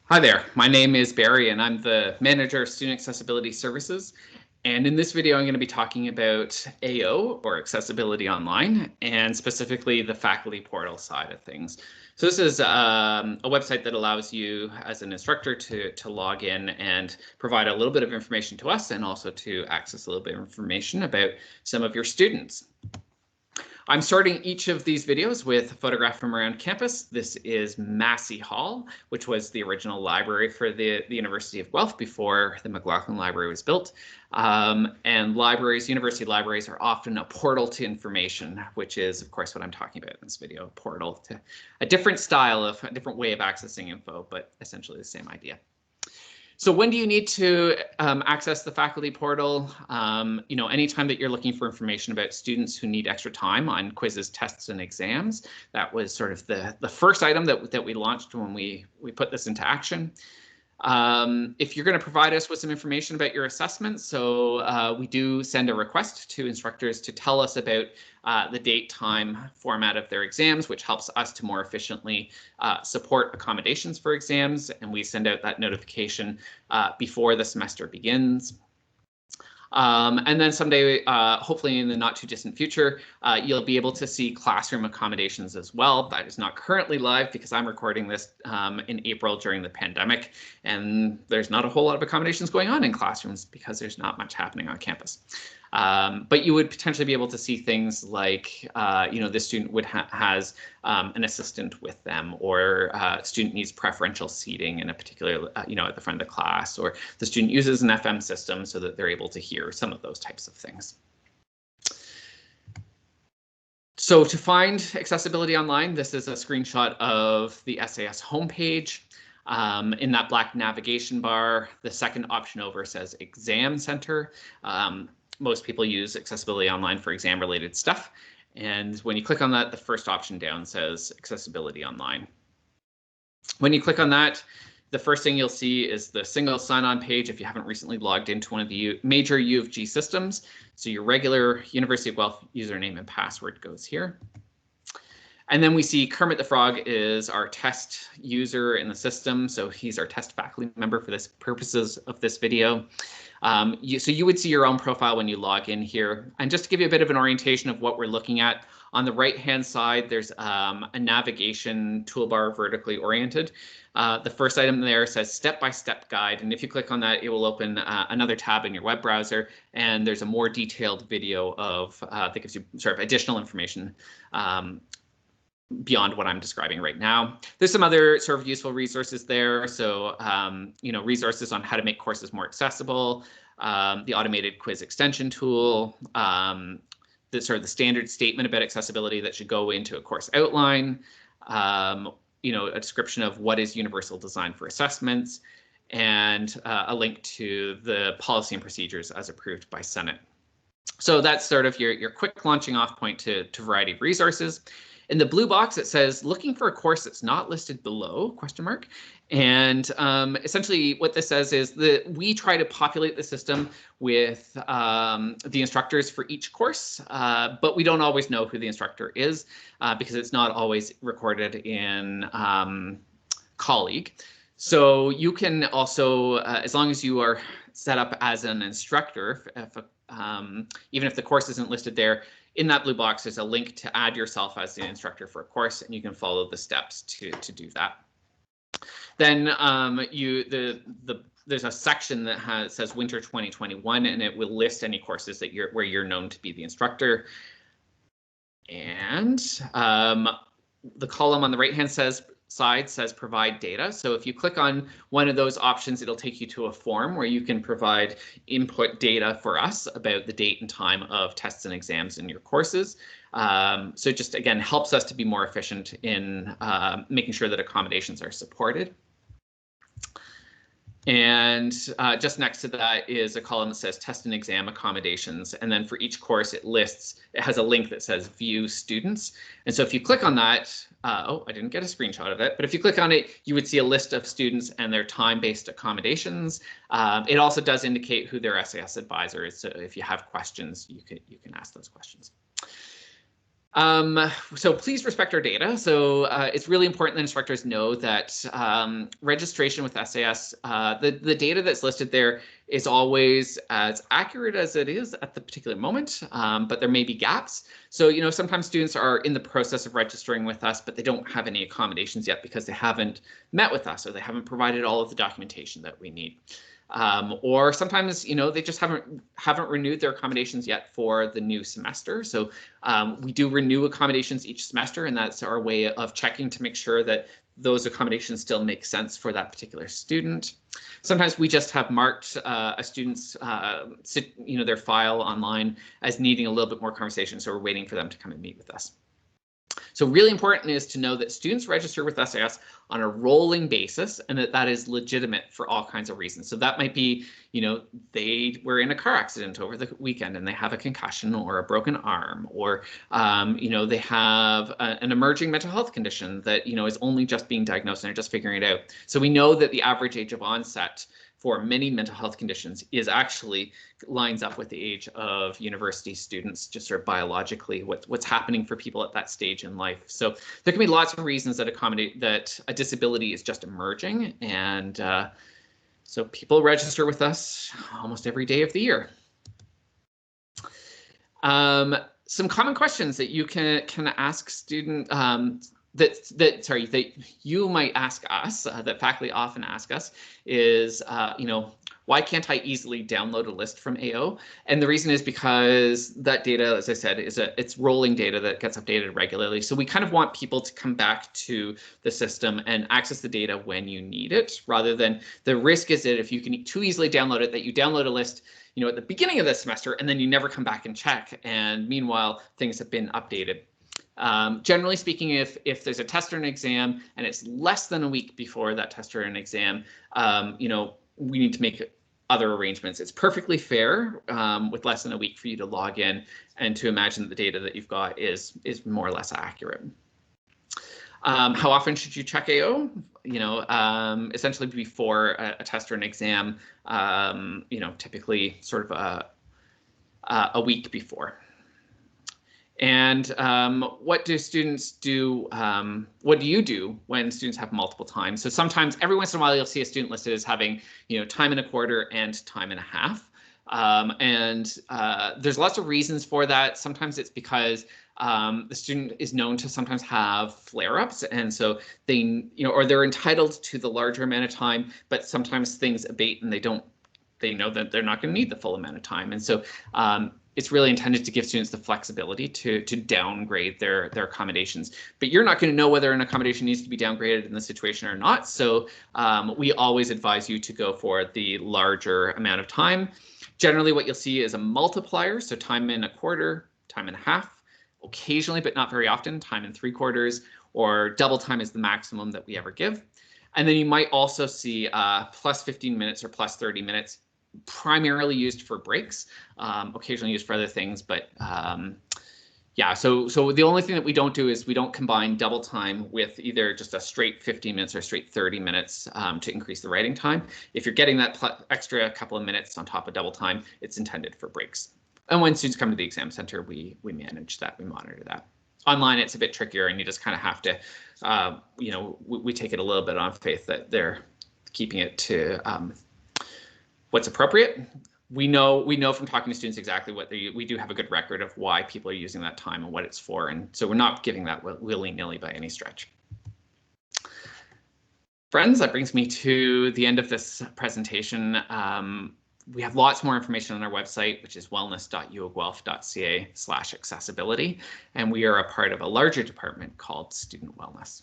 Hi there, my name is Barry and I'm the Manager of Student Accessibility Services. And in this video, I'm going to be talking about AO, or Accessibility Online, and specifically the faculty portal side of things. So this is a website that allows you as an instructor to log in and provide a little bit of information to us and also to access a little bit of information about some of your students. I'm starting each of these videos with a photograph from around campus. This is Massey Hall, which was the original library for the University of Guelph before the McLaughlin Library was built. And libraries, university libraries, are often a portal to information, which is, of course, what I'm talking about in this video, a portal to a different style of, a different way of accessing info, but essentially the same idea. So when do you need to access the faculty portal? Anytime that you're looking for information about students who need extra time on quizzes, tests, and exams. That was sort of the first item that we launched when we put this into action. If you're going to provide us with some information about your assessment, so we do send a request to instructors to tell us about the date, time, format of their exams, which helps us to more efficiently support accommodations for exams. And we send out that notification before the semester begins. And then someday, hopefully in the not too distant future, you'll be able to see classroom accommodations as well. That is not currently live because I'm recording this in April during the pandemic, and there's not a whole lot of accommodations going on in classrooms because there's not much happening on campus. But you would potentially be able to see things like, this student has an assistant with them, or student needs preferential seating in a particular, at the front of the class, or the student uses an FM system so that they're able to hear, some of those types of things. So to find accessibility online, this is a screenshot of the SAS homepage. In that black navigation bar, the second option over says Exam Center. Most people use Accessibility Online for exam-related stuff. And when you click on that, the first option down says Accessibility Online. When you click on that, the first thing you'll see is the single sign-on page if you haven't recently logged into one of the major U of G systems. So your regular University of Guelph username and password goes here. And then we see Kermit the Frog is our test user in the system. So he's our test faculty member for this purposes of this video. So you would see your own profile when you log in here. And just to give you a bit of an orientation of what we're looking at, on the right-hand side, there's a navigation toolbar vertically oriented. The first item there says step-by-step guide. And if you click on that, it will open another tab in your web browser. And there's a more detailed video that gives you sort of additional information beyond what I'm describing right now. There's some other sort of useful resources there. So, resources on how to make courses more accessible, the automated quiz extension tool, the standard statement about accessibility that should go into a course outline, a description of what is universal design for assessments, and a link to the policy and procedures as approved by Senate. So that's sort of your quick launching off point to a variety of resources. In the blue box, it says looking for a course that's not listed below, ? And essentially what this says is that we try to populate the system with the instructors for each course, but we don't always know who the instructor is because it's not always recorded in Colleague. So you can also, as long as you are set up as an instructor, even if the course isn't listed there, in that blue box, there's a link to add yourself as the instructor for a course, and you can follow the steps to do that. Then there's a section that says Winter 2021, and it will list any courses that where you're known to be the instructor. And the column on the right-hand side says provide data. So if you click on one of those options, it'll take you to a form where you can provide input data for us about the date and time of tests and exams in your courses. So it just, again, helps us to be more efficient in making sure that accommodations are supported. And just next to that is a column that says test and exam accommodations. And then for each course, it has a link that says view students. And so if you click on that, I didn't get a screenshot of it, but if you click on it, you would see a list of students and their time-based accommodations. It also does indicate who their SAS advisor is. So if you have questions, you can ask those questions. So please respect our data. So it's really important that instructors know that registration with SAS, the data that's listed there is always as accurate as it is at the particular moment, but there may be gaps. So, you know, sometimes students are in the process of registering with us, but they don't have any accommodations yet because they haven't met with us or they haven't provided all of the documentation that we need. Or sometimes, you know, they just haven't renewed their accommodations yet for the new semester. So we do renew accommodations each semester, and that's our way of checking to make sure that those accommodations still make sense for that particular student. Sometimes we just have marked a student's, you know, their file online as needing a little bit more conversation, so we're waiting for them to come and meet with us. So really important is to know that students register with SAS on a rolling basis and that is legitimate for all kinds of reasons. So that might be, you know, they were in a car accident over the weekend and they have a concussion or a broken arm, or, you know, they have an emerging mental health condition that, you know, is only just being diagnosed and they're just figuring it out. So we know that the average age of onset for many mental health conditions is actually lines up with the age of university students, just sort of biologically what's happening for people at that stage in life. So there can be lots of reasons that accommodate that a disability is just emerging, and so people register with us almost every day of the year. Some common questions that you can ask student that you might ask us, that faculty often ask us, is, you know, why can't I easily download a list from AO? And the reason is because that data, as I said, it's rolling data that gets updated regularly. So we kind of want people to come back to the system and access the data when you need it, rather than the risk is that if you can too easily download it, that you download a list, you know, at the beginning of the semester and then you never come back and check. And meanwhile, things have been updated. Generally speaking, if there's a test or an exam and it's less than a week before that test or an exam, you know, we need to make other arrangements. It's perfectly fair with less than a week for you to log in and to imagine that the data that you've got is more or less accurate. How often should you check AO? You know, essentially before a test or an exam, you know, typically sort of a week before. And what do students do? What do you do when students have multiple times? So sometimes, every once in a while, you'll see a student listed as having, you know, time and a quarter and time and a half. There's lots of reasons for that. Sometimes it's because the student is known to sometimes have flare-ups, and so they, you know, or they're entitled to the larger amount of time, but sometimes things abate and they know that they're not going to need the full amount of time, and so it's really intended to give students the flexibility to downgrade their accommodations. But you're not going to know whether an accommodation needs to be downgraded in the situation or not. So we always advise you to go for the larger amount of time. Generally, what you'll see is a multiplier. So time and a quarter, time and a half, occasionally, but not very often, time and 3/4, or double time is the maximum that we ever give. And then you might also see plus 15 minutes or plus 30 minutes, primarily used for breaks, occasionally used for other things, but yeah, so the only thing that we don't do is we don't combine double time with either just a straight 15 minutes or straight 30 minutes to increase the writing time. If you're getting that extra couple of minutes on top of double time, it's intended for breaks. And when students come to the exam center, we manage that, we monitor that. Online, it's a bit trickier, and you just kind of have to, you know, we take it a little bit on faith that they're keeping it to what's appropriate. We know from talking to students exactly what we do have a good record of why people are using that time and what it's for, and so we're not giving that willy-nilly by any stretch. Friends, that brings me to the end of this presentation. We have lots more information on our website, which is wellness.uofguelph.ca/accessibility, and we are a part of a larger department called Student Wellness.